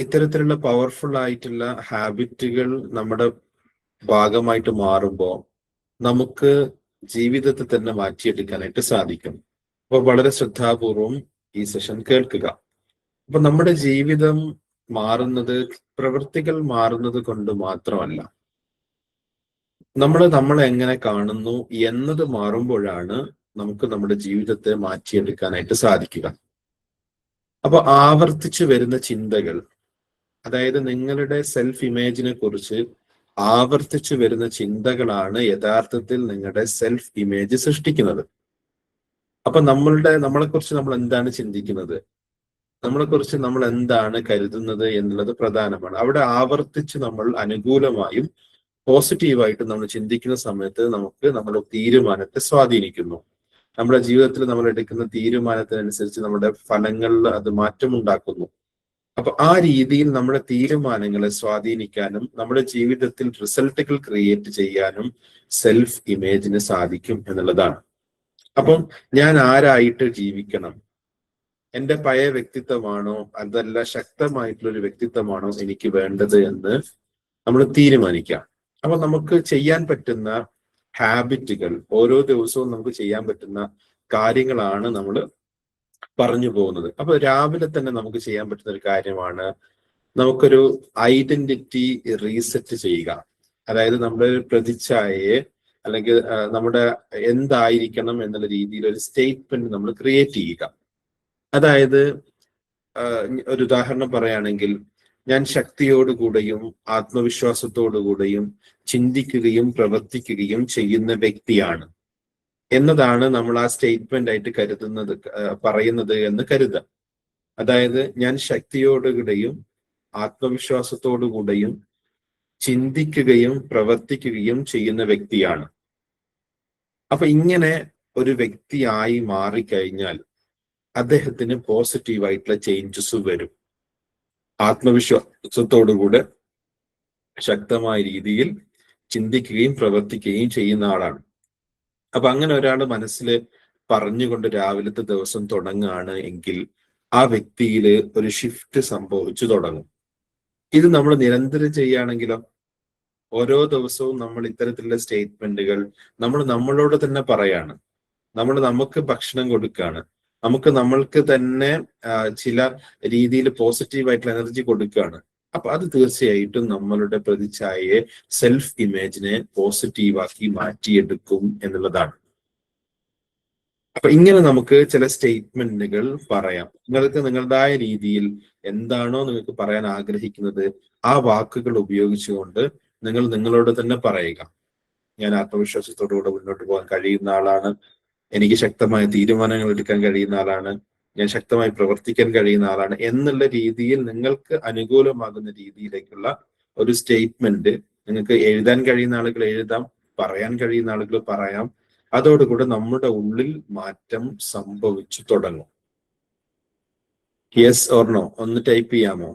ഇത്തരത്തിലുള്ള പവർഫുൾ ആയിട്ടുള്ള ഹാബിറ്റുകൾ നമ്മുടെ ഭാഗമായിട്ട് മാറുമ്പോൾ നമുക്ക് ജീവിതത്തെ തന്നെ മാറ്റിയെടുക്കാനായിട്ട് സാധിക്കും. അപ്പൊ വളരെ ശ്രദ്ധാപൂർവം ഈ സെഷൻ കേൾക്കുക. അപ്പൊ നമ്മുടെ ജീവിതം മാറുന്നത് പ്രവൃത്തികൾ മാറുന്നത് കൊണ്ട് മാത്രമല്ല, നമ്മളെ എങ്ങനെ കാണുന്നു എന്നത് മാറുമ്പോഴാണ് നമുക്ക് നമ്മുടെ ജീവിതത്തെ മാറ്റിയെടുക്കാനായിട്ട് സാധിക്കുക. അപ്പൊ ആവർത്തിച്ചു വരുന്ന ചിന്തകൾ, അതായത് നിങ്ങളുടെ സെൽഫ് ഇമേജിനെ കുറിച്ച് ആവർത്തിച്ചു വരുന്ന ചിന്തകളാണ് യഥാർത്ഥത്തിൽ നിങ്ങളുടെ സെൽഫ് ഇമേജ് സൃഷ്ടിക്കുന്നത്. അപ്പൊ നമ്മളെക്കുറിച്ച് നമ്മൾ എന്താണ് ചിന്തിക്കുന്നത്, നമ്മളെക്കുറിച്ച് നമ്മൾ എന്താണ് കരുതുന്നത് എന്നുള്ളത് പ്രധാനമാണ്. അവിടെ ആവർത്തിച്ച് നമ്മൾ അനുകൂലമായും പോസിറ്റീവായിട്ടും നമ്മൾ ചിന്തിക്കുന്ന സമയത്ത് നമുക്ക് നമ്മുടെ തീരുമാനത്തെ സ്വാധീനിക്കുന്നു. നമ്മുടെ ജീവിതത്തിൽ നമ്മൾ എടുക്കുന്ന തീരുമാനത്തിനനുസരിച്ച് നമ്മുടെ ഫലങ്ങളിൽ അത് മാറ്റമുണ്ടാക്കുന്നു. അപ്പൊ ആ രീതിയിൽ നമ്മുടെ തീരുമാനങ്ങളെ സ്വാധീനിക്കാനും നമ്മുടെ ജീവിതത്തിൽ റിസൾട്ടുകൾ ക്രിയേറ്റ് ചെയ്യാനും സെൽഫ് ഇമേജിന് സാധിക്കും എന്നുള്ളതാണ്. അപ്പം ഞാൻ ആരായിട്ട് ജീവിക്കണം, എന്റെ പഴയ വ്യക്തിത്വമാണോ അതല്ല ശക്തമായിട്ടുള്ള ഒരു വ്യക്തിത്വമാണോ എനിക്ക് വേണ്ടത് എന്ന് നമ്മൾ തീരുമാനിക്കാം. അപ്പൊ നമുക്ക് ചെയ്യാൻ പറ്റുന്ന ഹാബിറ്റുകൾ, ഓരോ ദിവസവും നമുക്ക് ചെയ്യാൻ പറ്റുന്ന കാര്യങ്ങളാണ് നമ്മൾ പറഞ്ഞു പോകുന്നത്. അപ്പൊ രാവിലെ തന്നെ നമുക്ക് ചെയ്യാൻ പറ്റുന്ന ഒരു കാര്യമാണ് നമുക്കൊരു ഐഡന്റിറ്റി റീസെറ്റ് ചെയ്യുക. അതായത് നമ്മുടെ ഒരു പ്രതിച്ഛായയെ അല്ലെങ്കിൽ നമ്മുടെ എന്തായിരിക്കണം എന്നുള്ള രീതിയിൽ ഒരു സ്റ്റേറ്റ്മെന്റ് നമ്മൾ ക്രിയേറ്റ് ചെയ്യുക. അതായത് ഒരു ഉദാഹരണം പറയുകയാണെങ്കിൽ, ഞാൻ ശക്തിയോടുകൂടെയും ആത്മവിശ്വാസത്തോടുകൂടെയും ചിന്തിക്കുകയും പ്രവർത്തിക്കുകയും ചെയ്യുന്ന വ്യക്തിയാണ് എന്നതാണ് നമ്മൾ ആ സ്റ്റേറ്റ്മെന്റ് ആയിട്ട് പറയുന്നത് എന്ന് കരുതാം. അതായത് ഞാൻ ശക്തിയോടുകൂടെയും ആത്മവിശ്വാസത്തോടുകൂടെയും ചിന്തിക്കുകയും പ്രവർത്തിക്കുകയും ചെയ്യുന്ന വ്യക്തിയാണ്. അപ്പൊ ഇങ്ങനെ ഒരു വ്യക്തിയായി മാറിക്കഴിഞ്ഞാൽ അദ്ദേഹത്തിന് പോസിറ്റീവായിട്ടുള്ള ചേഞ്ചസ് വരും. ആത്മവിശ്വാസത്തോടുകൂടെ ശക്തമായ രീതിയിൽ ചിന്തിക്കുകയും പ്രവർത്തിക്കുകയും ചെയ്യുന്ന ആളാണ്. അപ്പൊ അങ്ങനെ ഒരാൾ മനസ്സിൽ പറഞ്ഞുകൊണ്ട് രാവിലത്തെ ദിവസം തുടങ്ങുകയാണ് എങ്കിൽ ആ വ്യക്തിയിൽ ഒരു ഷിഫ്റ്റ് സംഭവിച്ചു തുടങ്ങും. ഇത് നമ്മൾ നിരന്തരം ചെയ്യുകയാണെങ്കിലോ, ഓരോ ദിവസവും നമ്മൾ ഇത്തരത്തിലുള്ള സ്റ്റേറ്റ്മെന്റുകൾ നമ്മൾ നമ്മളോട് തന്നെ പറയാണ്. നമുക്ക് ഭക്ഷണം കൊടുക്കുകയാണ്, നമ്മൾക്ക് തന്നെ ചില രീതിയിൽ പോസിറ്റീവായിട്ടുള്ള എനർജി കൊടുക്കുകയാണ്. അപ്പൊ അത് തീർച്ചയായിട്ടും നമ്മളുടെ പ്രതിച്ഛായയെ, സെൽഫ് ഇമേജിനെ പോസിറ്റീവാക്കി മാറ്റിയെടുക്കും എന്നുള്ളതാണ്. അപ്പൊ ഇങ്ങനെ നമുക്ക് ചില സ്റ്റേറ്റ്മെന്റുകൾ പറയാം. നിങ്ങൾക്ക് നിങ്ങളുടേതായ രീതിയിൽ എന്താണോ നിങ്ങൾക്ക് പറയാൻ ആഗ്രഹിക്കുന്നത് ആ വാക്കുകൾ ഉപയോഗിച്ചുകൊണ്ട് നിങ്ങൾ നിങ്ങളോട് തന്നെ പറയുക. ഞാൻ ആത്മവിശ്വാസത്തോടുകൂടെ മുന്നോട്ട് പോകാൻ കഴിയുന്ന ആളാണ്, എനിക്ക് ശക്തമായ തീരുമാനങ്ങൾ എടുക്കാൻ കഴിയുന്ന ആളാണ്, ഞാൻ ശക്തമായി പ്രവർത്തിക്കാൻ കഴിയുന്ന ആളാണ് എന്നുള്ള രീതിയിൽ നിങ്ങൾക്ക് അനുകൂലമാകുന്ന രീതിയിലേക്കുള്ള ഒരു സ്റ്റേറ്റ്മെന്റ് നിങ്ങൾക്ക് എഴുതാൻ കഴിയുന്ന ആളുകൾ എഴുതാം, പറയാൻ കഴിയുന്ന ആളുകൾ പറയാം. അതോടുകൂടെ നമ്മുടെ ഉള്ളിൽ മാറ്റം സംഭവിച്ചു തുടങ്ങും. യെസ് ഓർ നോ ഒന്ന് ടൈപ്പ് ചെയ്യാമോ?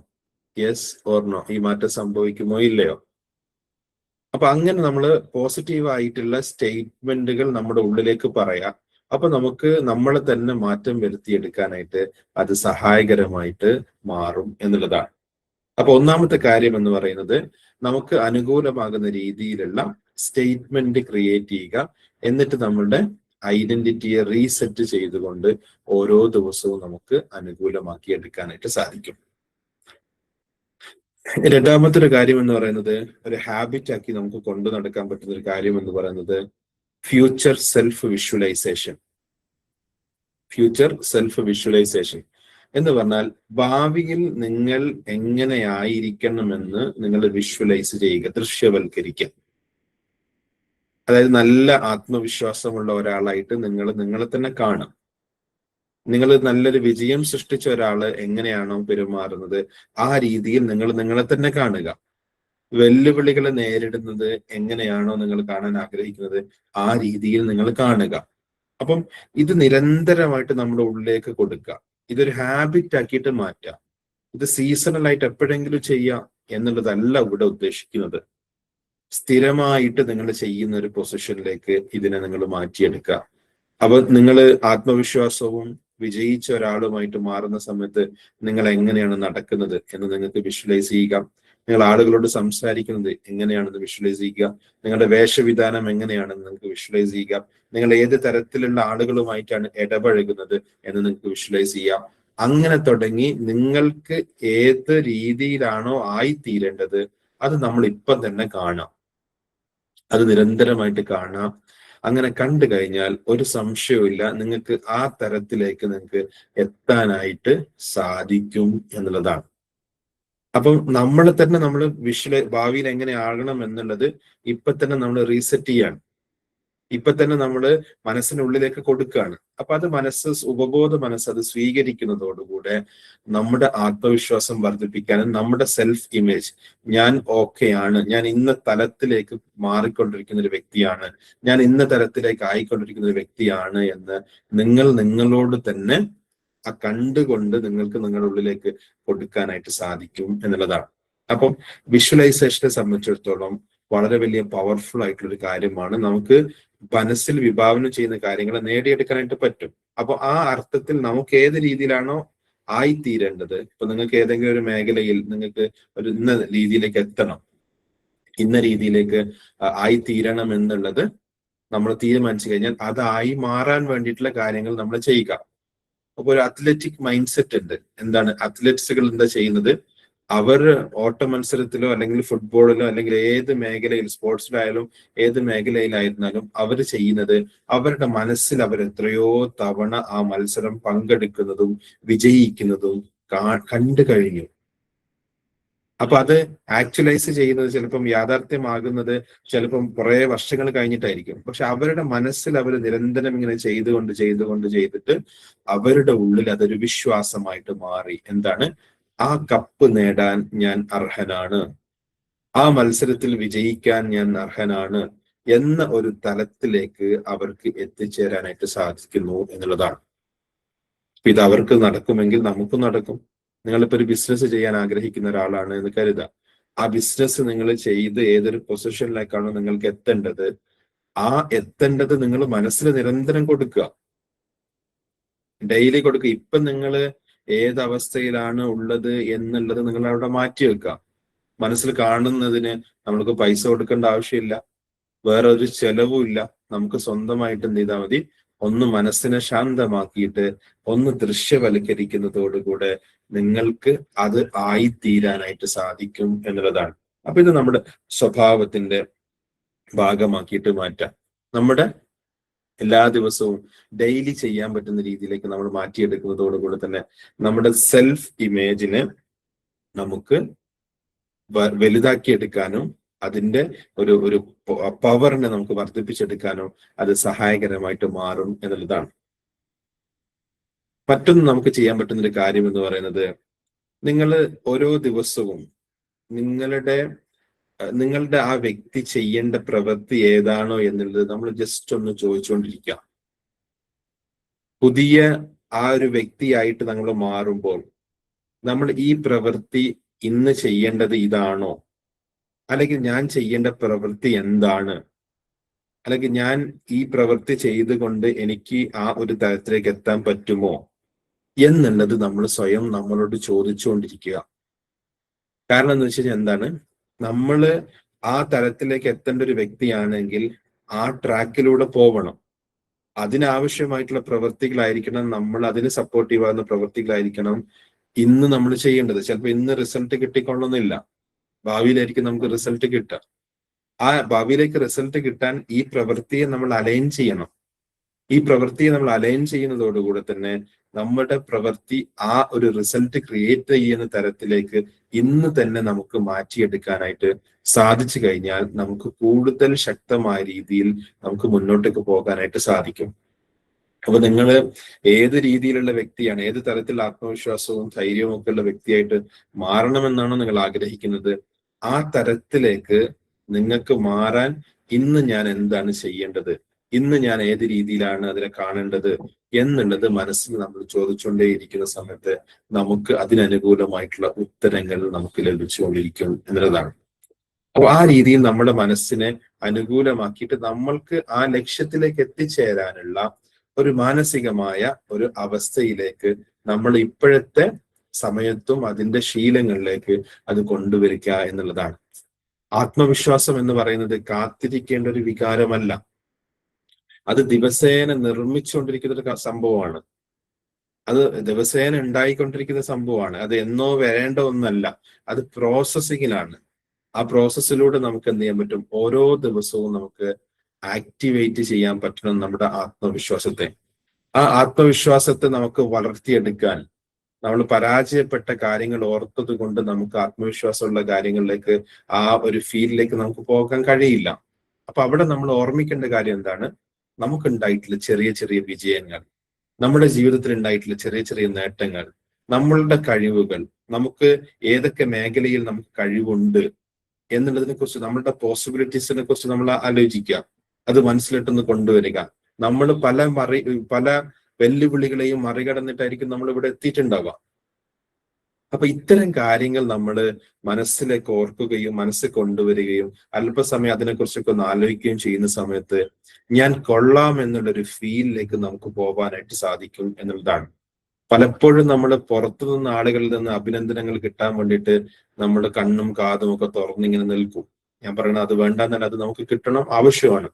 യെസ് ഓർ നോ, ഈ മാറ്റം സംഭവിക്കുമോ ഇല്ലയോ? അപ്പൊ അങ്ങനെ നമ്മൾ പോസിറ്റീവ് ആയിട്ടുള്ള സ്റ്റേറ്റ്മെന്റുകൾ നമ്മുടെ ഉള്ളിലേക്ക് പറയാം. അപ്പൊ നമുക്ക് നമ്മളെ തന്നെ മാറ്റം വരുത്തിയെടുക്കാനായിട്ട് അത് സഹായകരമായിട്ട് മാറും എന്നുള്ളതാണ്. അപ്പൊ ഒന്നാമത്തെ കാര്യം എന്ന് പറയുന്നത്, നമുക്ക് അനുകൂലമാകുന്ന രീതിയിലുള്ള സ്റ്റേറ്റ്മെന്റ് ക്രിയേറ്റ് ചെയ്യുക. എന്നിട്ട് നമ്മളുടെ ഐഡന്റിറ്റിയെ റീസെറ്റ് ചെയ്തുകൊണ്ട് ഓരോ ദിവസവും നമുക്ക് അനുകൂലമാക്കി എടുക്കാനായിട്ട് സാധിക്കും. രണ്ടാമത്തെ ഒരു കാര്യം എന്ന് പറയുന്നത്, ഒരു ഹാബിറ്റ് ആക്കി നമുക്ക് കൊണ്ടു നടക്കാൻ പറ്റുന്ന ഒരു കാര്യം എന്ന് പറയുന്നത് future self visualisation. Future self visualisation എന്ന് പറഞ്ഞാൽ ഭാവിയിൽ നിങ്ങൾ എങ്ങനെയായിരിക്കണമെന്ന് നിങ്ങൾ വിഷ്വലൈസ് ചെയ്യുക, ദൃശ്യവൽക്കരിക്കുക. അതായത് നല്ല ആത്മവിശ്വാസമുള്ള ഒരാളായിട്ട് നിങ്ങളെ തന്നെ കാണാം. നിങ്ങൾ നല്ലൊരു വിജയം സൃഷ്ടിച്ച ഒരാള് എങ്ങനെയാണോ പെരുമാറുന്നത് ആ രീതിയിൽ നിങ്ങൾ നിങ്ങളെ തന്നെ കാണുക. വെല്ലുവിളികളെ നേരിടുന്നത് എങ്ങനെയാണോ നിങ്ങൾ കാണാൻ ആഗ്രഹിക്കുന്നത് ആ രീതിയിൽ നിങ്ങൾ കാണുക. അപ്പം ഇത് നിരന്തരമായിട്ട് നമ്മുടെ ഉള്ളിലേക്ക് കൊടുക്കുക. ഇതൊരു ഹാബിറ്റ് ആക്കിയിട്ട് മാറ്റാം. ഇത് സീസണൽ ആയിട്ട് എപ്പോഴെങ്കിലും ചെയ്യാം എന്നുള്ളതല്ല ഇവിടെ ഉദ്ദേശിക്കുന്നത്. സ്ഥിരമായിട്ട് നിങ്ങൾ ചെയ്യുന്ന ഒരു പൊസിഷനിലേക്ക് ഇതിനെ നിങ്ങൾ മാറ്റിയെടുക്കുക. അപ്പൊ നിങ്ങൾ ആത്മവിശ്വാസവും വിജയിച്ച ഒരാളുമായിട്ട് മാറുന്ന സമയത്ത് നിങ്ങൾ എങ്ങനെയാണ് നടക്കുന്നത് എന്ന് നിങ്ങൾക്ക് വിഷ്വലൈസ് ചെയ്യുക. നിങ്ങൾ ആളുകളോട് സംസാരിക്കുന്നത് എങ്ങനെയാണെന്ന് വിഷ്വലൈസ് ചെയ്യുക. നിങ്ങളുടെ വേഷവിധാനം എങ്ങനെയാണെന്ന് നിങ്ങൾക്ക് വിഷ്വലൈസ് ചെയ്യുക. നിങ്ങൾ ഏത് തരത്തിലുള്ള ആളുകളുമായിട്ടാണ് ഇടപഴകുന്നത് എന്ന് നിങ്ങൾക്ക് വിഷ്വലൈസ് ചെയ്യാം. അങ്ങനെ തുടങ്ങി നിങ്ങൾക്ക് ഏത് രീതിയിലാണോ ആയിത്തീരേണ്ടത് അത് നമ്മൾ ഇപ്പം തന്നെ കാണാം. അത് നിരന്തരമായിട്ട് കാണാം. അങ്ങനെ കണ്ടു കഴിഞ്ഞാൽ ഒരു സംശയവുമില്ല, നിങ്ങൾക്ക് ആ തരത്തിലേക്ക് നിങ്ങൾക്ക് എത്താനായിട്ട് സാധിക്കും എന്നുള്ളതാണ്. അപ്പം നമ്മളെ തന്നെ നമ്മൾ ഭാവിയിൽ എങ്ങനെ ആകണം എന്നുള്ളത് ഇപ്പൊ തന്നെ നമ്മൾ റീസെറ്റ് ചെയ്യാണ്. ഇപ്പൊ തന്നെ നമ്മൾ മനസ്സിനുള്ളിലേക്ക് കൊടുക്കുകയാണ്. അപ്പൊ അത് ഉപബോധ മനസ്സ് അത് സ്വീകരിക്കുന്നതോടുകൂടെ നമ്മുടെ ആത്മവിശ്വാസം വർദ്ധിപ്പിക്കാനും നമ്മുടെ സെൽഫ് ഇമേജ്, ഞാൻ ഓക്കെയാണ്, ഞാൻ ഇന്ന തലത്തിലേക്ക് മാറിക്കൊണ്ടിരിക്കുന്ന ഒരു വ്യക്തിയാണ്, ഞാൻ ഇന്ന തലത്തിലേക്ക് ആയിക്കൊണ്ടിരിക്കുന്ന ഒരു വ്യക്തിയാണ് എന്ന് നിങ്ങളോട് തന്നെ ആ കണ്ടുകൊണ്ട് നിങ്ങൾക്ക് നിങ്ങളുടെ ഉള്ളിലേക്ക് കൊടുക്കാനായിട്ട് സാധിക്കും എന്നുള്ളതാണ്. അപ്പം വിഷ്വലൈസേഷനെ സംബന്ധിച്ചിടത്തോളം വളരെ വലിയ പവർഫുൾ ആയിട്ടുള്ള ഒരു കാര്യമാണ്. നമുക്ക് മനസ്സിൽ വിഭാവനം ചെയ്യുന്ന കാര്യങ്ങൾ നേടിയെടുക്കാനായിട്ട് പറ്റും. അപ്പൊ ആ അർത്ഥത്തിൽ നമുക്ക് ഏത് രീതിയിലാണോ ആയിത്തീരേണ്ടത്, ഇപ്പൊ നിങ്ങൾക്ക് ഏതെങ്കിലും ഒരു മേഖലയിൽ നിങ്ങൾക്ക് ഒരു ഇന്ന രീതിയിലേക്ക് എത്തണം, ഇന്ന രീതിയിലേക്ക് ആയിത്തീരണം എന്നുള്ളത് നമ്മൾ തീരുമാനിച്ചു കഴിഞ്ഞാൽ അതായി മാറാൻ വേണ്ടിയിട്ടുള്ള കാര്യങ്ങൾ നമ്മൾ ചെയ്യുക. അപ്പൊ ഒരു അത്ലറ്റിക് മൈൻഡ് സെറ്റ് ഉണ്ട്. എന്താണ് അത്ലറ്റ്സുകൾ എന്താ ചെയ്യുന്നത്? അവർ ഓട്ട മത്സരത്തിലോ അല്ലെങ്കിൽ ഫുട്ബോളിലോ അല്ലെങ്കിൽ ഏത് മേഖലയിൽ, സ്പോർട്സിലായാലും ഏത് മേഖലയിലായിരുന്നാലും അവർ ചെയ്യുന്നത് അവരുടെ മനസ്സിൽ അവർ എത്രയോ തവണ ആ മത്സരം പങ്കെടുക്കുന്നതും വിജയിക്കുന്നതും കണ്ടു കഴിഞ്ഞു. അപ്പൊ അത് ആക്ച്വലൈസ് ചെയ്യുന്നത് ചിലപ്പം യാഥാർത്ഥ്യമാകുന്നത് ചിലപ്പം കുറെ വർഷങ്ങൾ കഴിഞ്ഞിട്ടായിരിക്കും. പക്ഷെ അവരുടെ മനസ്സിൽ അവർ നിരന്തരം ഇങ്ങനെ ചെയ്തിട്ട് അവരുടെ ഉള്ളിൽ അതൊരു വിശ്വാസമായിട്ട് മാറി. എന്താണ്? ആ കപ്പ് നേടാൻ ഞാൻ അർഹനാണ്, ആ മത്സരത്തിൽ വിജയിക്കാൻ ഞാൻ അർഹനാണ് എന്ന ഒരു തലത്തിലേക്ക് അവർക്ക് എത്തിച്ചേരാനായിട്ട് സാധിക്കുന്നു എന്നുള്ളതാണ്. ഇത് അവർക്ക് നടക്കുമെങ്കിൽ നമുക്കും നടക്കും. നിങ്ങളിപ്പോ ഒരു ബിസിനസ് ചെയ്യാൻ ആഗ്രഹിക്കുന്ന ഒരാളാണ് എന്ന് കരുതാം. ആ ബിസിനസ് നിങ്ങൾ ചെയ്ത് ഏതൊരു പൊസിഷനിലേക്കാണോ നിങ്ങൾക്ക് എത്തേണ്ടത്, ആ എത്തേണ്ടത് നിങ്ങൾ മനസ്സിൽ നിരന്തരം കൊടുക്കുക, ഡെയിലി കൊടുക്കുക. ഇപ്പൊ നിങ്ങൾ ഏതവസ്ഥയിലാണ് ഉള്ളത് എന്നുള്ളത് നിങ്ങൾ അവിടെ മാറ്റി വെക്കുക. മനസ്സിൽ കാണുന്നതിന് നമ്മൾക്ക് പൈസ കൊടുക്കേണ്ട ആവശ്യമില്ല, വേറെ ഒരു ചെലവും ഇല്ല. നമുക്ക് സ്വന്തമായിട്ട് എന്ത് ചെയ്താൽ മതി, ഒന്ന് മനസ്സിനെ ശാന്തമാക്കിയിട്ട് ഒന്ന് ദൃശ്യവൽക്കരിക്കുന്നതോടുകൂടെ നിങ്ങൾക്ക് അത് ആയിത്തീരാനായിട്ട് സാധിക്കും എന്നുള്ളതാണ്. അപ്പൊ ഇത് നമ്മുടെ സ്വഭാവത്തിന്റെ ഭാഗമാക്കിയിട്ട് മാറ്റാം. നമ്മുടെ എല്ലാ ദിവസവും ഡെയിലി ചെയ്യാൻ പറ്റുന്ന രീതിയിലേക്ക് നമ്മൾ മാറ്റിയെടുക്കുന്നതോടുകൂടെ തന്നെ നമ്മുടെ സെൽഫ് ഇമേജിനെ നമുക്ക് വലുതാക്കിയെടുക്കാനും അതിന്റെ ഒരു പവറിനെ നമുക്ക് വർദ്ധിപ്പിച്ചെടുക്കാനും അത് സഹായകരമായിട്ട് മാറും എന്നുള്ളതാണ്. മറ്റൊന്ന് നമുക്ക് ചെയ്യാൻ പറ്റുന്ന ഒരു കാര്യം എന്ന് പറയുന്നത്, നിങ്ങൾ ഓരോ ദിവസവും നിങ്ങളുടെ ആ വ്യക്തി ചെയ്യേണ്ട പ്രവൃത്തി ഏതാണോ എന്നുള്ളത് നമ്മൾ ജസ്റ്റ് ഒന്ന് ചോദിച്ചുകൊണ്ടിരിക്കുക. പുതിയ ആ ഒരു വ്യക്തിയായിട്ട് നമ്മൾ മാറുമ്പോൾ നമ്മൾ ഈ പ്രവൃത്തി ഇന്ന് ചെയ്യേണ്ടത് ഇതാണോ, അല്ലെങ്കിൽ ഞാൻ ചെയ്യേണ്ട പ്രവൃത്തി എന്താണ്, അല്ലെങ്കിൽ ഞാൻ ഈ പ്രവൃത്തി ചെയ്തുകൊണ്ട് എനിക്ക് ആ ഒരു തലത്തിലേക്ക് എത്താൻ പറ്റുമോ എന്നുള്ളത് നമ്മൾ സ്വയം നമ്മളോട് ചോദിച്ചുകൊണ്ടിരിക്കുക. കാരണം എന്ന് വെച്ച് കഴിഞ്ഞാൽ എന്താണ്, നമ്മള് ആ തലത്തിലേക്ക് എത്തേണ്ട ഒരു വ്യക്തിയാണെങ്കിൽ ആ ട്രാക്കിലൂടെ പോകണം. അതിനാവശ്യമായിട്ടുള്ള പ്രവൃത്തികളായിരിക്കണം, നമ്മൾ അതിന് സപ്പോർട്ടീവ് ആകുന്ന പ്രവൃത്തികളായിരിക്കണം ഇന്ന് നമ്മൾ ചെയ്യേണ്ടത്. ചിലപ്പോൾ ഇന്ന് റിസൾട്ട് കിട്ടിക്കൊള്ളണമെന്നില്ല, ഭാവിയിലായിരിക്കും നമുക്ക് റിസൾട്ട് കിട്ടുക. ആ ഭാവിയിലേക്ക് റിസൾട്ട് കിട്ടാൻ ഈ പ്രവൃത്തിയെ നമ്മൾ അലൈൻ ചെയ്യണം. ഈ പ്രവൃത്തിയെ നമ്മൾ അലൈൻ ചെയ്യുന്നതോടുകൂടെ തന്നെ നമ്മുടെ പ്രവൃത്തി ആ ഒരു റിസൾട്ട് ക്രിയേറ്റ് ചെയ്യുന്ന തരത്തിലേക്ക് ഇന്ന് തന്നെ നമുക്ക് മാറ്റിയെടുക്കാനായിട്ട് സാധിച്ചു കഴിഞ്ഞാൽ നമുക്ക് കൂടുതൽ ശക്തമായ രീതിയിൽ നമുക്ക് മുന്നോട്ടേക്ക് പോകാനായിട്ട് സാധിക്കും. അപ്പൊ നിങ്ങൾ ഏത് രീതിയിലുള്ള വ്യക്തിയാണ്, ഏത് തരത്തിലുള്ള ആത്മവിശ്വാസവും ധൈര്യവും ഒക്കെ ഉള്ള വ്യക്തിയായിട്ട് മാറണമെന്നാണോ നിങ്ങൾ ആഗ്രഹിക്കുന്നത്, ആ തരത്തിലേക്ക് നിങ്ങൾക്ക് മാറാൻ ഇന്ന് ഞാൻ എന്താണ് ചെയ്യേണ്ടത്, ഇന്ന് ഞാൻ ഏത് രീതിയിലാണ് അതിനെ കാണേണ്ടത് എന്നുള്ളത് മനസ്സിൽ നമ്മൾ ചോദിച്ചുകൊണ്ടേയിരിക്കുന്ന സമയത്ത് നമുക്ക് അതിനനുകൂലമായിട്ടുള്ള ഉത്തരങ്ങൾ നമുക്ക് ലഭിച്ചുകൊണ്ടിരിക്കും എന്നുള്ളതാണ്. അപ്പൊ ആ രീതിയിൽ നമ്മുടെ മനസ്സിനെ അനുകൂലമാക്കിയിട്ട് നമ്മൾക്ക് ആ ലക്ഷ്യത്തിലേക്ക് എത്തിച്ചേരാനുള്ള ഒരു മാനസികമായ ഒരു അവസ്ഥയിലേക്ക് നമ്മൾ ഇപ്പോഴത്തെ സമയത്തും അതിന്റെ ശീലങ്ങളിലേക്ക് അത് കൊണ്ടുവരിക എന്നുള്ളതാണ്. ആത്മവിശ്വാസം എന്ന് പറയുന്നത് കാത്തിരിക്കേണ്ട ഒരു വികാരമല്ല, അത് ദിവസേന നിർമ്മിച്ചുകൊണ്ടിരിക്കുന്ന ഒരു സംഭവമാണ്. അത് ദിവസേന ഉണ്ടായിക്കൊണ്ടിരിക്കുന്ന സംഭവമാണ്. അത് എന്നോ വരേണ്ട ഒന്നല്ല, അത് പ്രോസസ്സിങ്ങിലാണ്. ആ പ്രോസസ്സിലൂടെ നമുക്ക് എന്ത് ചെയ്യാൻ പറ്റും? ഓരോ ദിവസവും നമുക്ക് ആക്ടിവേറ്റ് ചെയ്യാൻ പറ്റണം നമ്മുടെ ആത്മവിശ്വാസത്തെ. ആ ആത്മവിശ്വാസത്തെ നമുക്ക് വളർത്തിയെടുക്കാൻ, നമ്മൾ പരാജയപ്പെട്ട കാര്യങ്ങൾ ഓർത്തത് കൊണ്ട് നമുക്ക് ആത്മവിശ്വാസമുള്ള കാര്യങ്ങളിലേക്ക്, ആ ഒരു ഫീൽഡിലേക്ക് നമുക്ക് പോകാൻ കഴിയില്ല. അപ്പൊ അവിടെ നമ്മൾ ഓർമ്മിക്കേണ്ട കാര്യം എന്താണ്? നമുക്കുണ്ടായിട്ടുള്ള ചെറിയ ചെറിയ വിജയങ്ങൾ, നമ്മുടെ ജീവിതത്തിൽ ഉണ്ടായിട്ടുള്ള ചെറിയ ചെറിയ നേട്ടങ്ങൾ, നമ്മളുടെ കഴിവുകൾ, നമുക്ക് ഏതൊക്കെ മേഖലയിൽ നമുക്ക് കഴിവുണ്ട് എന്നുള്ളതിനെ കുറിച്ച്, നമ്മളുടെ പോസിബിലിറ്റീസിനെ കുറിച്ച് നമ്മൾ ആലോചിക്കുക, അത് മനസ്സിലിട്ടൊന്ന് കൊണ്ടുവരിക. നമ്മൾ പല വെല്ലുവിളികളെയും മറികടന്നിട്ടായിരിക്കും നമ്മൾ ഇവിടെ എത്തിയിട്ടുണ്ടാവുക. അപ്പൊ ഇത്തരം കാര്യങ്ങൾ നമ്മൾ മനസ്സിലേക്ക് ഓർക്കുകയും മനസ്സിൽ കൊണ്ടുവരികയും അല്പസമയം അതിനെക്കുറിച്ചൊക്കെ ഒന്ന് ആലോചിക്കുകയും ചെയ്യുന്ന സമയത്ത് ഞാൻ കൊള്ളാം എന്നുള്ളൊരു ഫീലിലേക്ക് നമുക്ക് പോകാനായിട്ട് സാധിക്കും എന്നുള്ളതാണ്. പലപ്പോഴും നമ്മൾ പുറത്തു നിന്ന് ആളുകളിൽ നിന്ന് അഭിനന്ദനങ്ങൾ കിട്ടാൻ വേണ്ടിയിട്ട് നമ്മുടെ കണ്ണും കാതും ഒക്കെ തുറന്നിങ്ങനെ നിൽക്കും. ഞാൻ പറയണത് അത് വേണ്ടെന്നല്ല, അത് നമുക്ക് കിട്ടണം, ആവശ്യമാണ്.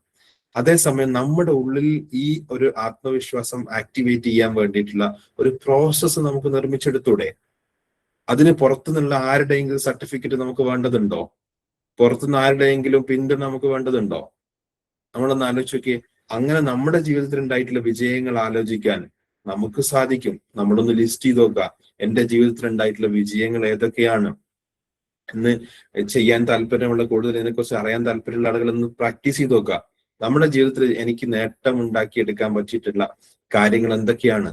അതേസമയം നമ്മുടെ ഉള്ളിൽ ഈ ഒരു ആത്മവിശ്വാസം ആക്ടിവേറ്റ് ചെയ്യാൻ വേണ്ടിയിട്ടുള്ള ഒരു പ്രോസസ്സ് നമുക്ക് നിർമ്മിച്ചെടുത്തൂടെ? അതിന് പുറത്തുനിന്നുള്ള ആരുടെയെങ്കിലും സർട്ടിഫിക്കറ്റ് നമുക്ക് വേണ്ടതുണ്ടോ? പുറത്തുനിന്ന് ആരുടെയെങ്കിലും പിന്തുണ നമുക്ക് വേണ്ടതുണ്ടോ? നമ്മളൊന്ന് ആലോചിച്ച് നോക്കിയേ. അങ്ങനെ നമ്മുടെ ജീവിതത്തിൽ ഉണ്ടായിട്ടുള്ള വിജയങ്ങൾ ആലോചിക്കാൻ നമുക്ക് സാധിക്കും. നമ്മളൊന്ന് ലിസ്റ്റ് ചെയ്ത് നോക്കുക, എന്റെ ജീവിതത്തിൽ ഉണ്ടായിട്ടുള്ള വിജയങ്ങൾ ഏതൊക്കെയാണ് എന്ന്. ചെയ്യാൻ താല്പര്യമുള്ള, കൂടുതൽ ഇതിനെക്കുറിച്ച് അറിയാൻ താല്പര്യമുള്ള ആളുകൾ ഒന്ന് പ്രാക്ടീസ് ചെയ്ത് നോക്കുക. നമ്മുടെ ജീവിതത്തിൽ എനിക്ക് നേട്ടം ഉണ്ടാക്കിയെടുക്കാൻ പറ്റിയിട്ടുള്ള കാര്യങ്ങൾ എന്തൊക്കെയാണ്?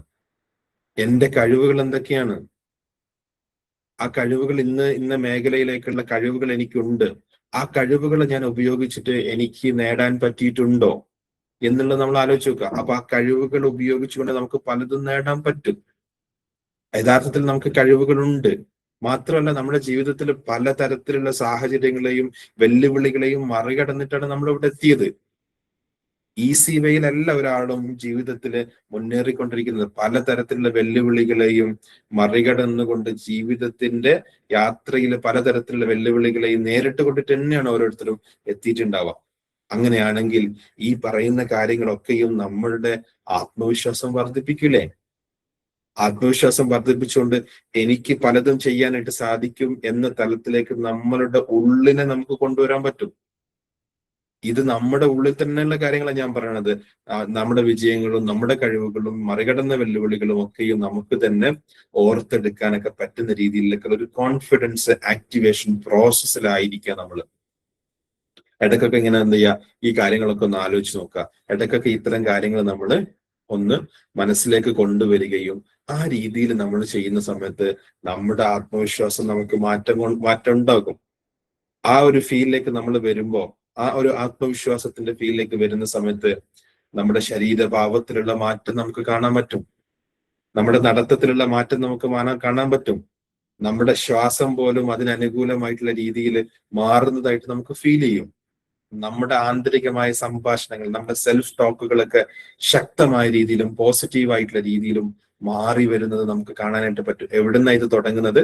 എന്റെ കഴിവുകൾ എന്തൊക്കെയാണ്? ആ കഴിവുകൾ ഇന്ന മേഖലയിലേക്കുള്ള കഴിവുകൾ എനിക്കുണ്ട്. ആ കഴിവുകൾ ഞാൻ ഉപയോഗിച്ചിട്ട് എനിക്ക് നേടാൻ പറ്റിയിട്ടുണ്ടോ എന്നുള്ളത് നമ്മൾ ആലോചിച്ച് നോക്കുക. അപ്പൊ ആ കഴിവുകൾ ഉപയോഗിച്ചുകൊണ്ട് നമുക്ക് പലതും നേടാൻ പറ്റും. യഥാർത്ഥത്തിൽ നമുക്ക് കഴിവുകളുണ്ട്. മാത്രമല്ല, നമ്മുടെ ജീവിതത്തിൽ പലതരത്തിലുള്ള സാഹചര്യങ്ങളെയും വെല്ലുവിളികളെയും മറികടന്നിട്ടാണ് നമ്മൾ ഇവിടെ എത്തിയത്. ഈസി വേയിലല്ല ഒരാളും ജീവിതത്തിൽ മുന്നേറിക്കൊണ്ടിരിക്കുന്നത്. പലതരത്തിലുള്ള വെല്ലുവിളികളെയും മറികടന്നുകൊണ്ട് ജീവിതത്തിന്റെ യാത്രയിൽ പലതരത്തിലുള്ള വെല്ലുവിളികളെയും നേരിട്ട് കൊണ്ടിട്ട് തന്നെയാണ് ഓരോരുത്തരും എത്തിയിട്ടുണ്ടാവുക. അങ്ങനെയാണെങ്കിൽ ഈ പറയുന്ന കാര്യങ്ങളൊക്കെയും നമ്മളുടെ ആത്മവിശ്വാസം വർദ്ധിപ്പിക്കൂലേ? ആത്മവിശ്വാസം വർദ്ധിപ്പിച്ചുകൊണ്ട് എനിക്ക് പലതും ചെയ്യാനായിട്ട് സാധിക്കും എന്ന തലത്തിലേക്ക് നമ്മളുടെ ഉള്ളിനെ നമുക്ക് കൊണ്ടുവരാൻ പറ്റും. ഇത് നമ്മുടെ ഉള്ളിൽ തന്നെയുള്ള കാര്യങ്ങളാണ് ഞാൻ പറയണത്. നമ്മുടെ വിജയങ്ങളും നമ്മുടെ കഴിവുകളും മറികടന്ന വെല്ലുവിളികളും ഒക്കെയും നമുക്ക് തന്നെ ഓർത്തെടുക്കാനൊക്കെ പറ്റുന്ന രീതിയിലേക്കുള്ള ഒരു കോൺഫിഡൻസ് ആക്ടിവേഷൻ പ്രോസസ്സിലായിരിക്കുക നമ്മൾ. ഇടയ്ക്കൊക്കെ ഇങ്ങനെ എന്ത് ചെയ്യുക, ഈ കാര്യങ്ങളൊക്കെ ഒന്ന് ആലോചിച്ച് നോക്കുക. ഇടയ്ക്കൊക്കെ ഇത്തരം കാര്യങ്ങൾ നമ്മൾ ഒന്ന് മനസ്സിലേക്ക് കൊണ്ടുവരികയും ആ രീതിയിൽ നമ്മൾ ചെയ്യുന്ന സമയത്ത് നമ്മുടെ ആത്മവിശ്വാസം നമുക്ക് മാറ്റം ഉണ്ടാകും. ആ ഒരു ഫീലിലേക്ക് നമ്മൾ വരുമ്പോ, ആ ഒരു ആത്മവിശ്വാസത്തിന്റെ ഫീലിലേക്ക് വരുന്ന സമയത്ത് നമ്മുടെ ശരീരഭാവത്തിലുള്ള മാറ്റം നമുക്ക് കാണാൻ പറ്റും. നമ്മുടെ നടത്തത്തിലുള്ള മാറ്റം നമുക്ക് കാണാൻ പറ്റും. നമ്മുടെ ശ്വാസം പോലും അതിനനുകൂലമായിട്ടുള്ള രീതിയിൽ മാറുന്നതായിട്ട് നമുക്ക് ഫീൽ ചെയ്യും. നമ്മുടെ ആന്തരികമായ സംഭാഷണങ്ങൾ, നമ്മുടെ സെൽഫ് ടോക്കുകളൊക്കെ ശക്തമായ രീതിയിലും പോസിറ്റീവായിട്ടുള്ള രീതിയിലും മാറി വരുന്നത് നമുക്ക് കാണാനായിട്ട് പറ്റും. എവിടുന്നാ ഇത് തുടങ്ങുന്നത്?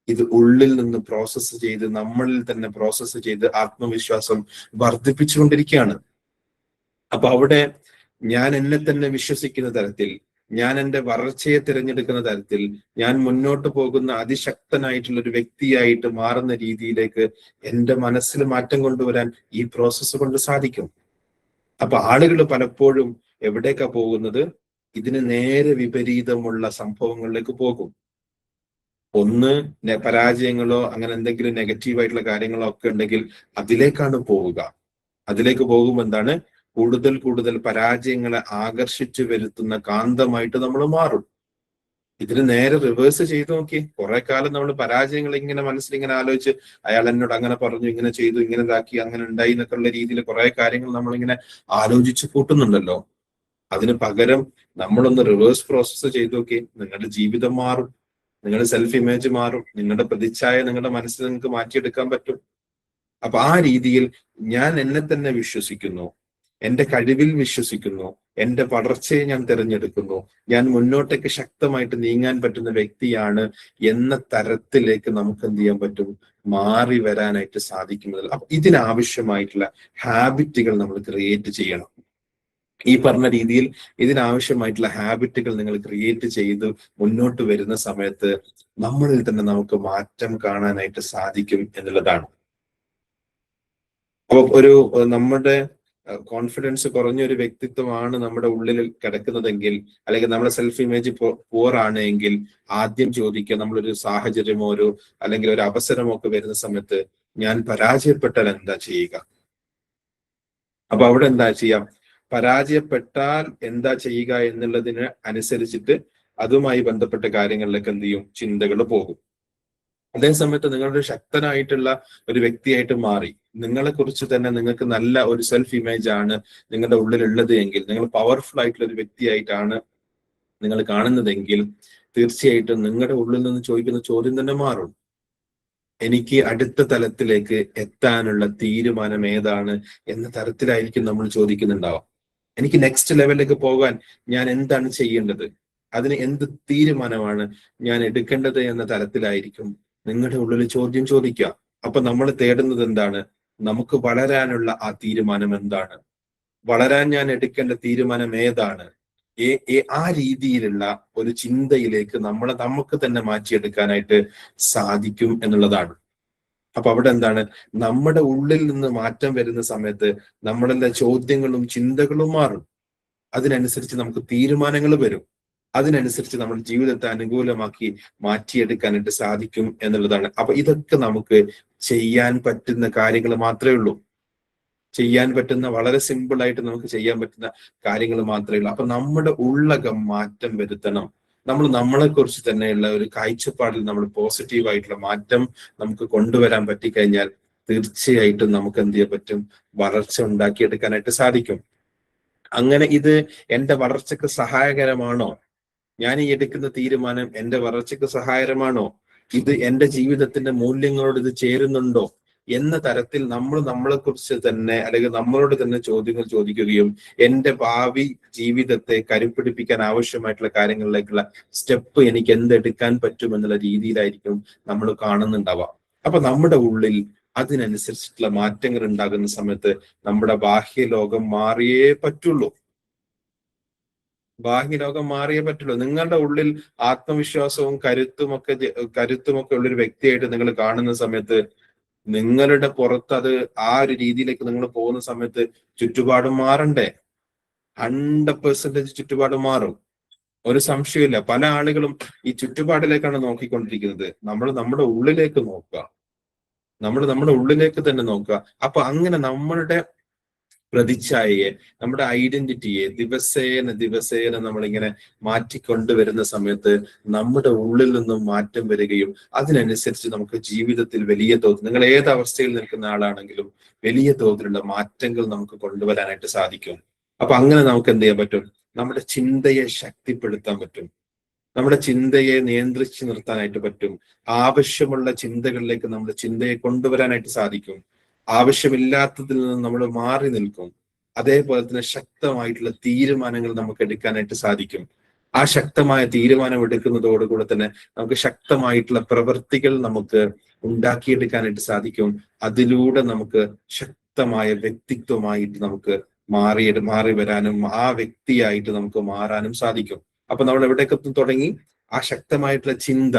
ഇത് ഉള്ളിൽ നിന്ന് പ്രോസസ്സ് ചെയ്ത്, നമ്മളിൽ തന്നെ പ്രോസസ്സ് ചെയ്ത് ആത്മവിശ്വാസം വർദ്ധിപ്പിച്ചുകൊണ്ടിരിക്കുകയാണ്. അപ്പൊ അവിടെ ഞാൻ എന്നെ തന്നെ വിശ്വസിക്കുന്ന തരത്തിൽ, ഞാൻ എൻ്റെ വളർച്ചയെ തിരഞ്ഞെടുക്കുന്ന തരത്തിൽ, ഞാൻ മുന്നോട്ട് പോകുന്ന അതിശക്തനായിട്ടുള്ള ഒരു വ്യക്തിയായിട്ട് മാറുന്ന രീതിയിലേക്ക് എൻ്റെ മനസ്സിൽ മാറ്റം കൊണ്ടുവരാൻ ഈ പ്രോസസ്സ് കൊണ്ട് സാധിക്കും. അപ്പൊ ആളുകൾ പലപ്പോഴും എവിടേക്കാ പോകുന്നത്? ഇതിന് നേരെ വിപരീതമുള്ള സംഭവങ്ങളിലേക്ക് പോകും. ഒന്ന്, പരാജയങ്ങളോ അങ്ങനെ എന്തെങ്കിലും നെഗറ്റീവായിട്ടുള്ള കാര്യങ്ങളോ ഒക്കെ ഉണ്ടെങ്കിൽ അതിലേക്കാണ് പോവുക. അതിലേക്ക് പോകുമ്പോൾ എന്താണ്? കൂടുതൽ കൂടുതൽ പരാജയങ്ങളെ ആകർഷിച്ചു വരുത്തുന്ന കാന്തമായിട്ട് നമ്മൾ മാറും. ഇതിന് നേരെ റിവേഴ്സ് ചെയ്ത് നോക്കി. കുറെ കാലം നമ്മൾ പരാജയങ്ങൾ ഇങ്ങനെ മനസ്സിൽ ഇങ്ങനെ ആലോചിച്ച്, അയാൾ എന്നോട് അങ്ങനെ പറഞ്ഞു, ഇങ്ങനെ ചെയ്തു, ഇങ്ങനെ ഇതാക്കി, അങ്ങനെ ഉണ്ടായി എന്നൊക്കെ ഉള്ള രീതിയിൽ കുറെ കാര്യങ്ങൾ നമ്മളിങ്ങനെ ആലോചിച്ച് കൂട്ടുന്നുണ്ടല്ലോ. അതിന് പകരം നമ്മളൊന്ന് റിവേഴ്സ് പ്രോസസ്സ് ചെയ്ത് നോക്കി. നിങ്ങളുടെ ജീവിതം മാറും, നിങ്ങളുടെ സെൽഫ് ഇമേജ് മാറും, നിങ്ങളുടെ പ്രതിച്ഛായ നിങ്ങളുടെ മനസ്സിൽ നിങ്ങൾക്ക് മാറ്റിയെടുക്കാൻ പറ്റും. അപ്പൊ ആ രീതിയിൽ ഞാൻ എന്നെ തന്നെ വിശ്വസിക്കുന്നു, എന്റെ കഴിവിൽ വിശ്വസിക്കുന്നു, എന്റെ വളർച്ചയെ ഞാൻ തിരഞ്ഞെടുക്കുന്നു, ഞാൻ മുന്നോട്ടേക്ക് ശക്തമായിട്ട് നീങ്ങാൻ പറ്റുന്ന വ്യക്തിയാണ് എന്ന തരത്തിലേക്ക് നമുക്ക് എന്ത് ചെയ്യാൻ പറ്റും, മാറി വരാനായിട്ട് സാധിക്കുന്നത്. അപ്പൊ ഇതിനാവശ്യമായിട്ടുള്ള ഹാബിറ്റുകൾ നമ്മൾ ക്രിയേറ്റ് ചെയ്യണം. ഈ പറഞ്ഞ രീതിയിൽ ഇതിനാവശ്യമായിട്ടുള്ള ഹാബിറ്റുകൾ നിങ്ങൾ ക്രിയേറ്റ് ചെയ്ത് മുന്നോട്ട് വരുന്ന സമയത്ത് നമ്മളിൽ തന്നെ നമുക്ക് മാറ്റം കാണാനായിട്ട് സാധിക്കും എന്നുള്ളതാണ്. അപ്പൊ നമ്മുടെ കോൺഫിഡൻസ് കുറഞ്ഞ ഒരു വ്യക്തിത്വമാണ് നമ്മുടെ ഉള്ളിൽ കിടക്കുന്നതെങ്കിൽ, അല്ലെങ്കിൽ നമ്മുടെ സെൽഫ് ഇമേജ് പുവർ ആണ് എങ്കിൽ, ആദ്യം ചോദിക്കുക, നമ്മളൊരു സാഹചര്യമോ അല്ലെങ്കിൽ ഒരു അവസരമോ ഒക്കെ വരുന്ന സമയത്ത് ഞാൻ പരാജയപ്പെട്ടാൽ എന്താ ചെയ്യുക? അപ്പൊ അവിടെ എന്താ ചെയ്യാം? പരാജയപ്പെട്ടാൽ എന്താ ചെയ്യുക എന്നുള്ളതിന് അനുസരിച്ചിട്ട് അതുമായി ബന്ധപ്പെട്ട കാര്യങ്ങളിലേക്ക് എന്ത് ചെയ്യും, ചിന്തകൾ പോകും. അതേ സമയത്ത് നിങ്ങളുടെ ശക്തനായിട്ടുള്ള ഒരു വ്യക്തിയായിട്ട് മാറി, നിങ്ങളെ കുറിച്ച് തന്നെ നിങ്ങൾക്ക് നല്ല ഒരു സെൽഫ് ഇമേജ് ആണ് നിങ്ങളുടെ ഉള്ളിലുള്ളത് എങ്കിൽ, നിങ്ങൾ പവർഫുൾ ആയിട്ടുള്ള ഒരു വ്യക്തിയായിട്ടാണ് നിങ്ങൾ കാണുന്നതെങ്കിൽ, തീർച്ചയായിട്ടും നിങ്ങളുടെ ഉള്ളിൽ നിന്ന് ചോദിക്കുന്ന ചോദ്യം തന്നെ മാറും. എനിക്ക് അടുത്ത തലത്തിലേക്ക് എത്താനുള്ള തീരുമാനം ഏതാണ് എന്ന തരത്തിലായിരിക്കും നമ്മൾ ചോദിക്കുന്നുണ്ടാവാം. എനിക്ക് നെക്സ്റ്റ് ലെവലിലേക്ക് പോകാൻ ഞാൻ എന്താണ് ചെയ്യേണ്ടത്, അതിന് എന്ത് തീരുമാനമാണ് ഞാൻ എടുക്കേണ്ടത് എന്ന തലത്തിലായിരിക്കും നിങ്ങളുടെ ഉള്ളിൽ ചോദ്യം ചോദിക്കുക. അപ്പൊ നമ്മൾ തേടുന്നത് എന്താണ്? നമുക്ക് വളരാനുള്ള ആ തീരുമാനം എന്താണ്, വളരാൻ ഞാൻ എടുക്കേണ്ട തീരുമാനം ഏതാണ്, ആ രീതിയിലുള്ള ഒരു ചിന്തയിലേക്ക് നമുക്ക് തന്നെ മാറ്റിയെടുക്കാനായിട്ട് സാധിക്കും എന്നുള്ളതാണ്. അപ്പൊ അവിടെ എന്താണ്, നമ്മുടെ ഉള്ളിൽ നിന്ന് മാറ്റം വരുന്ന സമയത്ത് നമ്മളുടെ ചോദ്യങ്ങളും ചിന്തകളും മാറും. അതിനനുസരിച്ച് നമുക്ക് തീരുമാനങ്ങൾ വരും. അതിനനുസരിച്ച് നമ്മുടെ ജീവിതത്തെ അനുകൂലമാക്കി മാറ്റിയെടുക്കാനായിട്ട് സാധിക്കും എന്നുള്ളതാണ്. അപ്പൊ ഇതൊക്കെ നമുക്ക് ചെയ്യാൻ പറ്റുന്ന കാര്യങ്ങൾ മാത്രമേ ഉള്ളൂ. ചെയ്യാൻ പറ്റുന്ന വളരെ സിമ്പിൾ ആയിട്ട് നമുക്ക് ചെയ്യാൻ പറ്റുന്ന കാര്യങ്ങൾ മാത്രമേ ഉള്ളൂ. അപ്പൊ നമ്മുടെ ഉള്ളകം മാറ്റം വരുത്തണം. നമ്മളെ കുറിച്ച് തന്നെയുള്ള ഒരു കാഴ്ചപ്പാടിൽ നമ്മൾ പോസിറ്റീവ് ആയിട്ടുള്ള മാറ്റം നമുക്ക് കൊണ്ടുവരാൻ പറ്റിക്കഴിഞ്ഞാൽ തീർച്ചയായിട്ടും നമുക്ക് എന്ത് ചെയ്യാൻ പറ്റും, വളർച്ച ഉണ്ടാക്കിയെടുക്കാനായിട്ട് സാധിക്കും. അങ്ങനെ ഇത് എന്റെ വളർച്ചയ്ക്ക് സഹായകരമാണോ, ഞാൻ ഈ എടുക്കുന്ന തീരുമാനം എന്റെ വളർച്ചയ്ക്ക് സഹായകരമാണോ, ഇത് എന്റെ ജീവിതത്തിന്റെ മൂല്യങ്ങളോട് ഇത് ചേരുന്നുണ്ടോ എന്ന തരത്തിൽ നമ്മളെ കുറിച്ച് തന്നെ, അല്ലെങ്കിൽ നമ്മളോട് തന്നെ ചോദ്യങ്ങൾ ചോദിക്കുകയും എന്റെ ഭാവി ജീവിതത്തെ കരുപ്പിടിപ്പിക്കാൻ ആവശ്യമായിട്ടുള്ള കാര്യങ്ങളിലേക്കുള്ള സ്റ്റെപ്പ് എനിക്ക് എന്തെടുക്കാൻ പറ്റും എന്നുള്ള രീതിയിലായിരിക്കും നമ്മൾ കാണുന്നുണ്ടാവുക. അപ്പൊ നമ്മുടെ ഉള്ളിൽ അതിനനുസരിച്ചിട്ടുള്ള മാറ്റങ്ങൾ ഉണ്ടാകുന്ന സമയത്ത് നമ്മുടെ ബാഹ്യലോകം മാറിയേ പറ്റുള്ളൂ. ബാഹ്യലോകം മാറിയേ പറ്റുള്ളൂ. നിങ്ങളുടെ ഉള്ളിൽ ആത്മവിശ്വാസവും കരുത്തുമൊക്കെ ഉള്ളൊരു വ്യക്തിയായിട്ട് നിങ്ങൾ കാണുന്ന സമയത്ത്, നിങ്ങളുടെ പുറത്ത് അത് ആ ഒരു രീതിയിലേക്ക് നിങ്ങൾ പോകുന്ന സമയത്ത് ചുറ്റുപാടും മാറണ്ടേ? 100% ചുറ്റുപാട് മാറും, ഒരു സംശയമില്ല. പല ആളുകളും ഈ ചുറ്റുപാടിലേക്കാണ് നോക്കിക്കൊണ്ടിരിക്കുന്നത്. നമ്മൾ നമ്മുടെ ഉള്ളിലേക്ക് നോക്കുക, നമ്മുടെ ഉള്ളിലേക്ക് തന്നെ നോക്കുക. അപ്പൊ അങ്ങനെ നമ്മളുടെ പ്രതിച്ഛായയെ, നമ്മുടെ ഐഡന്റിറ്റിയെ ദിവസേന നമ്മളിങ്ങനെ മാറ്റിക്കൊണ്ടുവരുന്ന സമയത്ത് നമ്മുടെ ഉള്ളിൽ നിന്നും മാറ്റം വരികയും അതിനനുസരിച്ച് നമുക്ക് ജീവിതത്തിൽ വലിയ തോതിൽ, നിങ്ങൾ ഏത് അവസ്ഥയിൽ നിൽക്കുന്ന ആളാണെങ്കിലും വലിയ തോതിലുള്ള മാറ്റങ്ങൾ നമുക്ക് കൊണ്ടുവരാനായിട്ട് സാധിക്കും. അപ്പൊ അങ്ങനെ നമുക്ക് എന്ത് ചെയ്യാൻ പറ്റും, നമ്മുടെ ചിന്തയെ ശക്തിപ്പെടുത്താൻ പറ്റും, നമ്മുടെ ചിന്തയെ നിയന്ത്രിച്ചു നിർത്താനായിട്ട് പറ്റും. ആവശ്യമുള്ള ചിന്തകളിലേക്ക് നമ്മുടെ ചിന്തയെ കൊണ്ടുവരാനായിട്ട് സാധിക്കും. ആവശ്യമില്ലാത്തതിൽ നിന്ന് നമ്മൾ മാറി നിൽക്കും. അതേപോലെ തന്നെ ശക്തമായിട്ടുള്ള തീരുമാനങ്ങൾ നമുക്ക് എടുക്കാനായിട്ട് സാധിക്കും. ആ ശക്തമായ തീരുമാനം എടുക്കുന്നതോടുകൂടെ തന്നെ നമുക്ക് ശക്തമായിട്ടുള്ള പ്രവൃത്തികൾ നമുക്ക് ഉണ്ടാക്കിയെടുക്കാനായിട്ട് സാധിക്കും. അതിലൂടെ നമുക്ക് ശക്തമായ വ്യക്തിത്വമായിട്ട് നമുക്ക് മാറി വരാനും ആ വ്യക്തിയായിട്ട് നമുക്ക് മാറാനും സാധിക്കും. അപ്പൊ നമ്മൾ എവിടേക്ക് തുടങ്ങി? ആ ശക്തമായിട്ടുള്ള ചിന്ത,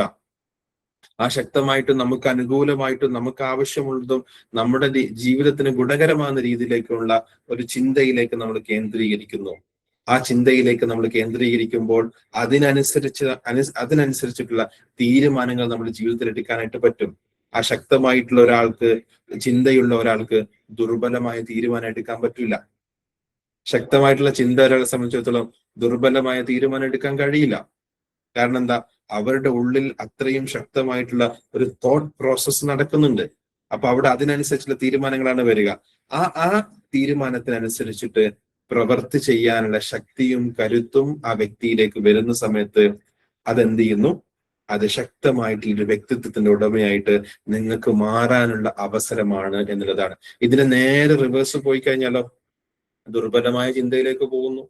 ആ ശക്തമായിട്ടും നമുക്ക് അനുകൂലമായിട്ടും നമുക്ക് ആവശ്യമുള്ളതും നമ്മുടെ ജീവിതത്തിന് ഗുണകരമാകുന്ന രീതിയിലേക്കുള്ള ഒരു ചിന്തയിലേക്ക് നമ്മൾ കേന്ദ്രീകരിക്കുന്നു. ആ ചിന്തയിലേക്ക് നമ്മൾ കേന്ദ്രീകരിക്കുമ്പോൾ അതിനനുസരിച്ചിട്ടുള്ള തീരുമാനങ്ങൾ നമ്മുടെ ജീവിതത്തിൽ എടുക്കാനായിട്ട് പറ്റും. ആ ശക്തമായിട്ടുള്ള ഒരാൾക്ക്, ചിന്തയുള്ള ഒരാൾക്ക് ദുർബലമായ തീരുമാനം എടുക്കാൻ പറ്റില്ല. ശക്തമായിട്ടുള്ള ചിന്ത ഒരാളെ സംബന്ധിച്ചിടത്തോളം ദുർബലമായ തീരുമാനം എടുക്കാൻ കഴിയില്ല. കാരണം എന്താ? അവരുടെ ഉള്ളിൽ അത്രയും ശക്തമായിട്ടുള്ള ഒരു തോട്ട് പ്രോസസ്സ് നടക്കുന്നുണ്ട്. അപ്പൊ അവിടെ അതിനനുസരിച്ചുള്ള തീരുമാനങ്ങളാണ് വരിക. ആ തീരുമാനത്തിനനുസരിച്ചിട്ട് പ്രവൃത്തി ചെയ്യാനുള്ള ശക്തിയും കരുത്തും ആ വ്യക്തിയിലേക്ക് വരുന്ന സമയത്ത് അതെന്ത് ചെയ്യുന്നു? അത് ശക്തമായിട്ടുള്ളൊരു വ്യക്തിത്വത്തിന്റെ ഉടമയായിട്ട് നിങ്ങൾക്ക് മാറാനുള്ള അവസരമാണ് എന്നുള്ളതാണ്. ഇതിന് നേരെ റിവേഴ്സ് പോയി കഴിഞ്ഞാലോ, ദുർബലമായ ചിന്തയിലേക്ക് പോകുന്നു,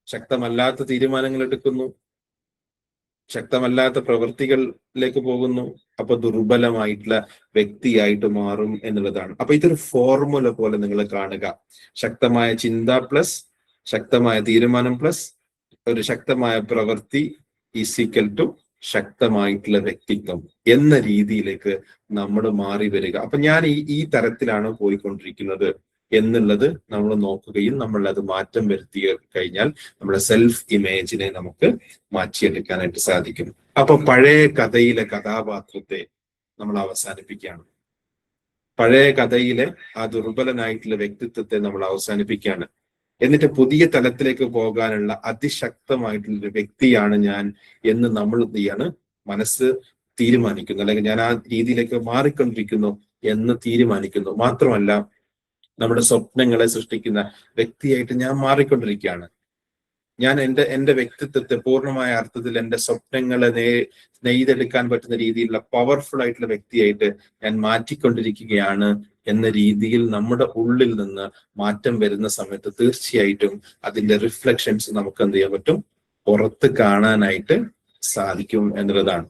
ശക്തമല്ലാത്ത തീരുമാനങ്ങൾ എടുക്കുന്നു, ശക്തമല്ലാത്ത പ്രവൃത്തികളിലേക്ക് പോകുന്നു. അപ്പൊ ദുർബലമായിട്ടുള്ള വ്യക്തിയായിട്ട് മാറും എന്നുള്ളതാണ്. അപ്പൊ ഇതൊരു ഫോർമുല പോലെ നിങ്ങൾ കാണുക. ശക്തമായ ചിന്ത പ്ലസ് ശക്തമായ തീരുമാനം പ്ലസ് ഒരു ശക്തമായ പ്രവൃത്തി ഈക്വൽ ടു ശക്തമായിട്ടുള്ള വ്യക്തിത്വം എന്ന രീതിയിലേക്ക് നമ്മൾ മാറി വരിക. അപ്പൊ ഞാൻ ഈ തരത്തിലാണ് പോയിക്കൊണ്ടിരിക്കുന്നത് എന്നുള്ളത് നമ്മൾ നോക്കുകയും നമ്മൾ അത് മാറ്റം വരുത്തി കഴിഞ്ഞാൽ നമ്മുടെ സെൽഫ് ഇമേജിനെ നമുക്ക് മാറ്റിയെടുക്കാനായിട്ട് സാധിക്കും. അപ്പൊ പഴയ കഥയിലെ കഥാപാത്രത്തെ നമ്മൾ അവസാനിപ്പിക്കുകയാണ്. പഴയ കഥയിലെ ആ ദുർബലനായിട്ടുള്ള വ്യക്തിത്വത്തെ നമ്മൾ അവസാനിപ്പിക്കുകയാണ്. എന്നിട്ട് പുതിയ തലത്തിലേക്ക് പോകാനുള്ള അതിശക്തമായിട്ടുള്ള ഒരു വ്യക്തിയാണ് ഞാൻ എന്ന് നമ്മൾ എന്ത് ചെയ്യാണ്, മനസ്സ് തീരുമാനിക്കുന്നു, അല്ലെങ്കിൽ ഞാൻ ആ രീതിയിലേക്ക് മാറിക്കൊണ്ടിരിക്കുന്നു എന്ന് തീരുമാനിക്കുന്നു. മാത്രമല്ല നമ്മുടെ സ്വപ്നങ്ങളെ സൃഷ്ടിക്കുന്ന വ്യക്തിയായിട്ട് ഞാൻ മാറിക്കൊണ്ടിരിക്കുകയാണ്. ഞാൻ എന്റെ വ്യക്തിത്വത്തെ പൂർണ്ണമായ അർത്ഥത്തിൽ എന്റെ സ്വപ്നങ്ങളെ നെയ്തെടുക്കാൻ പറ്റുന്ന രീതിയിലുള്ള പവർഫുൾ ആയിട്ടുള്ള വ്യക്തിയായിട്ട് ഞാൻ മാറ്റിക്കൊണ്ടിരിക്കുകയാണ് എന്ന രീതിയിൽ നമ്മുടെ ഉള്ളിൽ നിന്ന് മാറ്റം വരുന്ന സമയത്ത് തീർച്ചയായിട്ടും അതിന്റെ റിഫ്ലക്ഷൻസ് നമുക്ക് എന്ത് ചെയ്യാൻ പറ്റും, പുറത്ത് കാണാനായിട്ട് സാധിക്കും എന്നുള്ളതാണ്.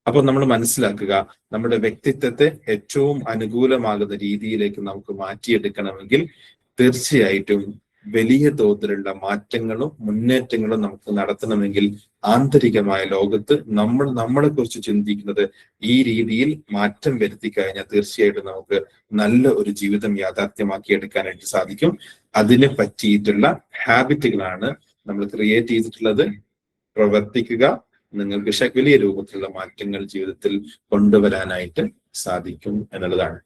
അപ്പൊ നമ്മൾ മനസ്സിലാക്കുക, നമ്മുടെ വ്യക്തിത്വത്തെ ഏറ്റവും അനുകൂലമാകുന്ന രീതിയിലേക്ക് നമുക്ക് മാറ്റിയെടുക്കണമെങ്കിൽ തീർച്ചയായിട്ടും വലിയ തോതിലുള്ള മാറ്റങ്ങളും മുന്നേറ്റങ്ങളും നമുക്ക് നടത്തണമെങ്കിൽ ആന്തരികമായ ലോകത്ത് നമ്മളെ കുറിച്ച് ചിന്തിക്കുന്നത് ഈ രീതിയിൽ മാറ്റം വരുത്തി കഴിഞ്ഞാൽ തീർച്ചയായിട്ടും നമുക്ക് നല്ല ഒരു ജീവിതം യാഥാർത്ഥ്യമാക്കി എടുക്കാനായിട്ട് സാധിക്കും. അതിനെ പറ്റിയിട്ടുള്ള ഹാബിറ്റുകളാണ് നമ്മൾ ക്രിയേറ്റ് ചെയ്തിട്ടുള്ളത്. പ്രവർത്തിക്കുക, നിങ്ങൾക്ക് വലിയ രൂപത്തിലുള്ള മാറ്റങ്ങൾ ജീവിതത്തിൽ കൊണ്ടുവരാനായിട്ട് സാധിക്കും എന്നുള്ളതാണ്.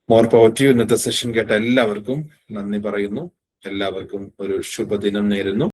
More power to you. ഇന്നത്തെ സെഷൻ കേട്ട എല്ലാവർക്കും നന്ദി പറയുന്നു. എല്ലാവർക്കും ഒരു ശുഭദിനം നേരുന്നു.